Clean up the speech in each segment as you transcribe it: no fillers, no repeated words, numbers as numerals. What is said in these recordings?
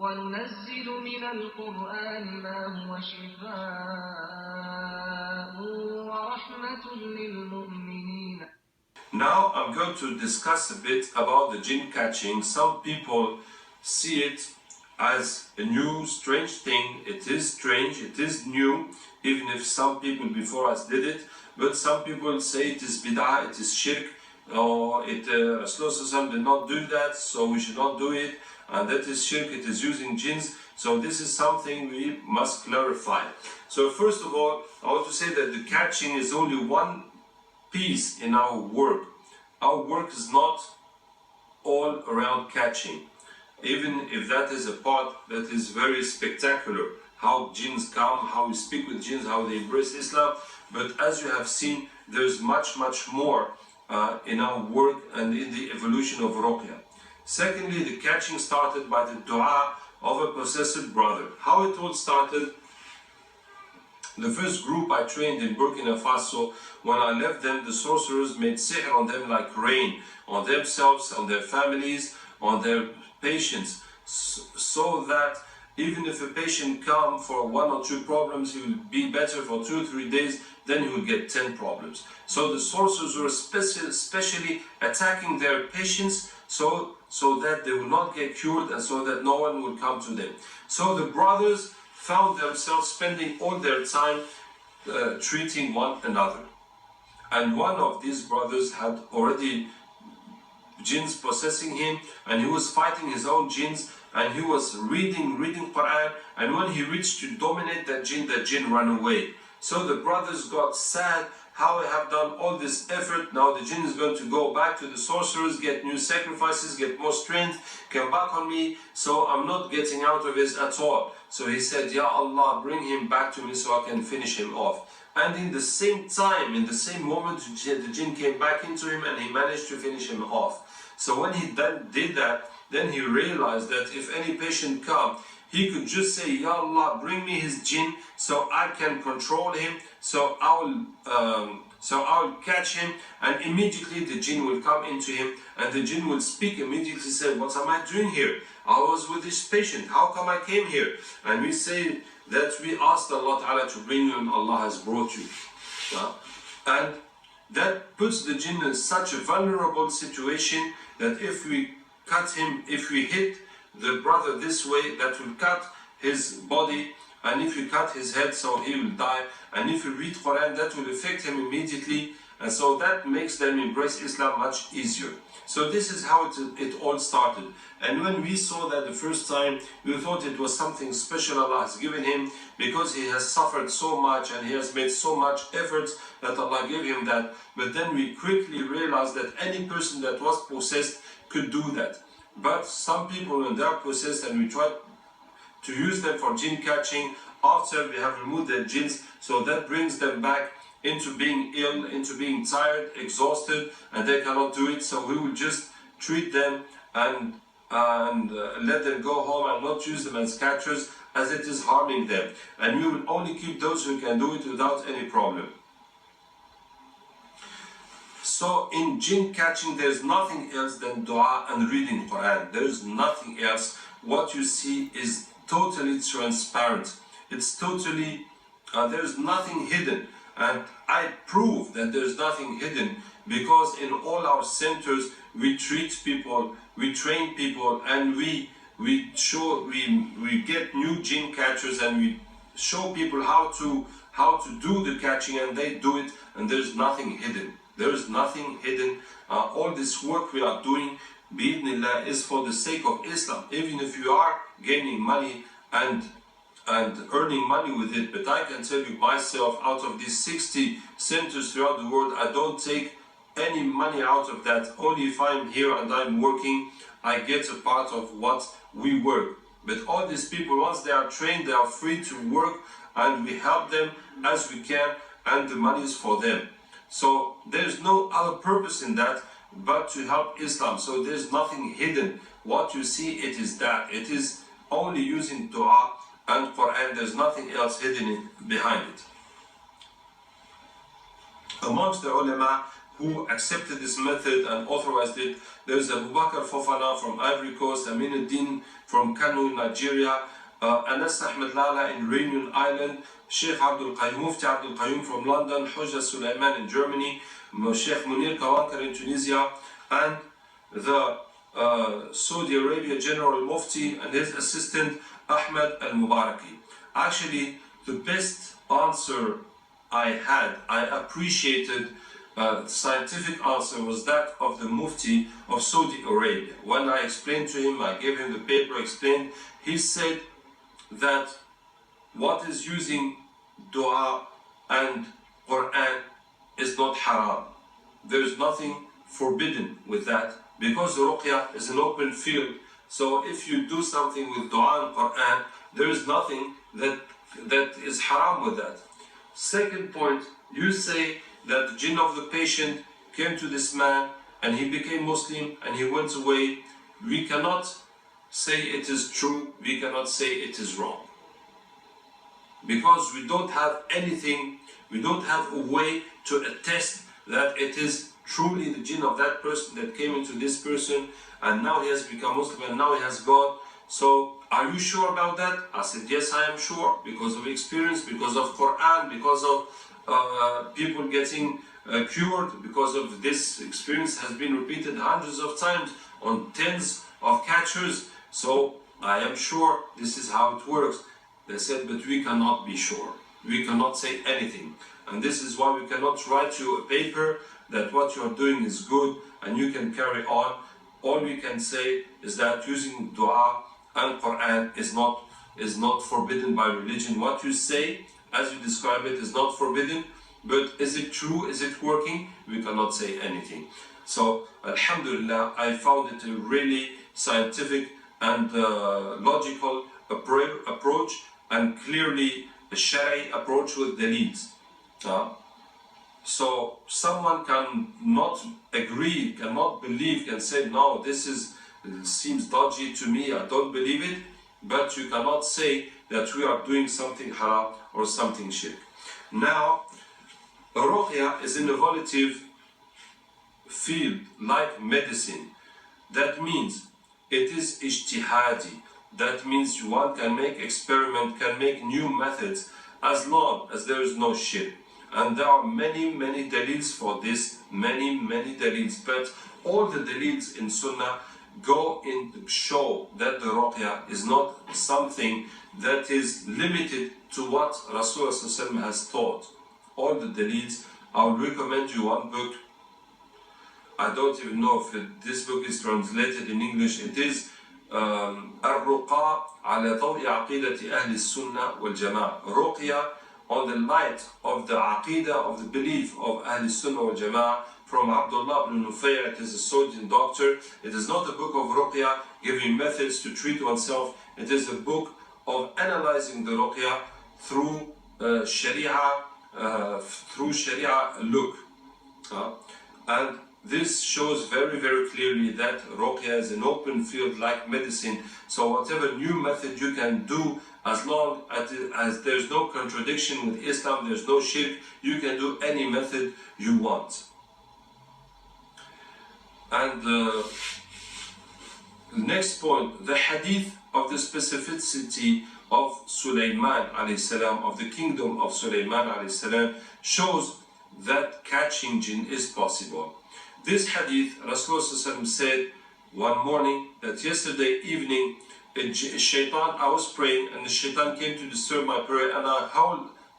وَنُنَزِّلُ مِنَ الْقُرْآنِ مَا هُوَ شِفَاءٌ وَرَحْمَةٌ لِلْمُؤْمِنِينَ. Now I'm going to discuss a bit about the jinn catching. Some people see it as a new, strange thing. It is strange, it is new, even if some people before us did it. But some people say it is bid'ah, it is shirk, or Rasulullah did not do that, so we should not do it. And that is shirk, it is using jinns. So this is something we must clarify. So first of all, I want to say that the catching is only one piece in our work. Our work is not all around catching, even if that is a part that is very spectacular, how jinns come, how we speak with jinns, how they embrace Islam. But as you have seen, there's much more in our work and in the evolution of Ruqya. Secondly, the catching started by the dua of a possessed brother. How it all started: the first group I trained in Burkina Faso, when I left them, the sorcerers made sihr on them like rain, on themselves, on their families, on their patients, so that even if a patient comes for 1 or 2 problems, he will be better for 2 or 3 days, then he will get 10 problems. So the sorcerers were especially attacking their patients so that they will not get cured and so that no one will come to them. So the brothers found themselves spending all their time treating one another. And one of these brothers had already jinns possessing him, and he was fighting his own jinns, and he was reading Quran, and when he reached to dominate that jinn ran away. So the brothers got sad. How I have done all this effort, now the jinn is going to go back to the sorcerers, get new sacrifices, get more strength, come back on me, so I'm not getting out of this at all. So he said, Ya Allah, bring him back to me so I can finish him off. And in the same time, in the same moment, the jinn came back into him and he managed to finish him off. So when he then did that, then he realized that if any patient comes, he could just say, Ya Allah, bring me his jinn so I can control him, so I will catch him, and immediately the jinn will come into him, and the jinn will speak immediately, say, what am I doing here? I was with this patient, how come I came here? And we say that we asked Allah Ta'ala to bring you and Allah has brought you. And that puts the jinn in such a vulnerable situation that if we cut him, if we hit the brother this way, that will cut his body, and if you cut his head, so he will die, and if you read Quran, that will affect him immediately, and so that makes them embrace Islam much easier. So this is how it all started. And when we saw that the first time, we thought it was something special Allah has given him, because he has suffered so much and he has made so much efforts that Allah gave him that. But then we quickly realized that any person that was possessed could do that. But some people, when they are possessed and we try to use them for jinn catching, after we have removed their jinns, so that brings them back into being ill, into being tired, exhausted, and they cannot do it. So we will just treat them and let them go home and not use them as catchers, as it is harming them. And we will only keep those who can do it without any problem. So in jinn catching, there's nothing else than dua and reading Quran. There's nothing else. What you see is totally transparent. It's totally, there's nothing hidden. And I prove that there's nothing hidden, because in all our centers we treat people, we train people, and we get new jinn catchers, and we show people how to do the catching, and they do it, and there's nothing hidden. There is nothing hidden. All this work we are doing, bi'idhnillah, is for the sake of Islam. Even if you are gaining money and earning money with it, but I can tell you myself, out of these 60 centers throughout the world, I don't take any money out of that. Only if I'm here and I'm working, I get a part of what we work. But all these people, once they are trained, they are free to work, and we help them as we can, and the money is for them. So there's no other purpose in that but to help Islam. So there's nothing hidden. What you see, it is that. It is only using dua and Quran. There's nothing else hidden behind it. Amongst the ulama, who accepted this method and authorized it. There's Abu Bakr Fofana from Ivory Coast, Aminuddin from Kano, Nigeria, Anas Ahmed Lala in Reunion Island, Sheikh Mufti Abdul Qayyum from London, Hujja Sulaiman in Germany, Sheikh Munir Kawankar in Tunisia, and the Saudi Arabia General Mufti and his assistant Ahmed Al-Mubaraki. Actually, the best answer I appreciated scientific answer was that of the Mufti of Saudi Arabia. When I explained to him, I gave him the paper, explained, he said that what is using dua and Quran is not haram. There is nothing forbidden with that because ruqya is an open field. So if you do something with dua and Quran, there is nothing that is haram with that. Second point, you say that the jinn of the patient came to this man and he became Muslim and he went away. We cannot say it is true, we cannot say it is wrong. Because we don't have anything, we don't have a way to attest that it is truly the jinn of that person that came into this person and now he has become Muslim and now he has God. So, are you sure about that? I said, yes, I am sure, because of experience, because of Quran, because of people getting cured, because of this experience has been repeated hundreds of times on tens of catchers. So, I am sure this is how it works. They said, but we cannot be sure. We cannot say anything. And this is why we cannot write you a paper that what you are doing is good and you can carry on. All we can say is that using dua and Quran is not forbidden by religion. What you say, as you describe it, is not forbidden, but is it true? Is it working? We cannot say anything. So, alhamdulillah, I found it a really scientific and logical approach and clearly a Shari approach with deletes. So someone cannot agree, cannot believe, can say, no, this seems dodgy to me, I don't believe it, but you cannot say that we are doing something haram or something shirk. Now, ruqya is an innovative field like medicine. That means it is ijtihadi. That means one can make experiment, can make new methods as long as there is no shirk. And there are many dalils for this, many dalils, but all the dalils in Sunnah go in to show that the ruqya is not something that is limited to what Rasulullah has taught. All the dalils, I will recommend you one book. I don't even know if this book is translated in English. It is الرقى على ضوء عقيدة أهل السنة والجماعة. Ruqya on the light of the aqidah, of the belief of Ahl Sunnah wal Jama'ah, from Abdullah ibn Nufay'. It is a Saudi doctor. It is not a book of ruqya giving methods to treat oneself. It is a book of analyzing the ruqya through Sharia look. And this shows very clearly that ruqya is an open field like medicine. So whatever new method you can do, as long as there's no contradiction with Islam, there's no shirk, you can do any method you want. And the next point, the hadith of the specificity of Sulaiman alayhi salam, of the kingdom of Sulaiman alayhi salam, shows that catching jinn is possible. This hadith, Rasulullah said one morning that yesterday evening, shaitan, I was praying and the shaitan came to disturb my prayer and I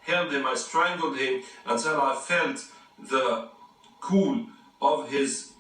held him, I strangled him until I felt the cool of his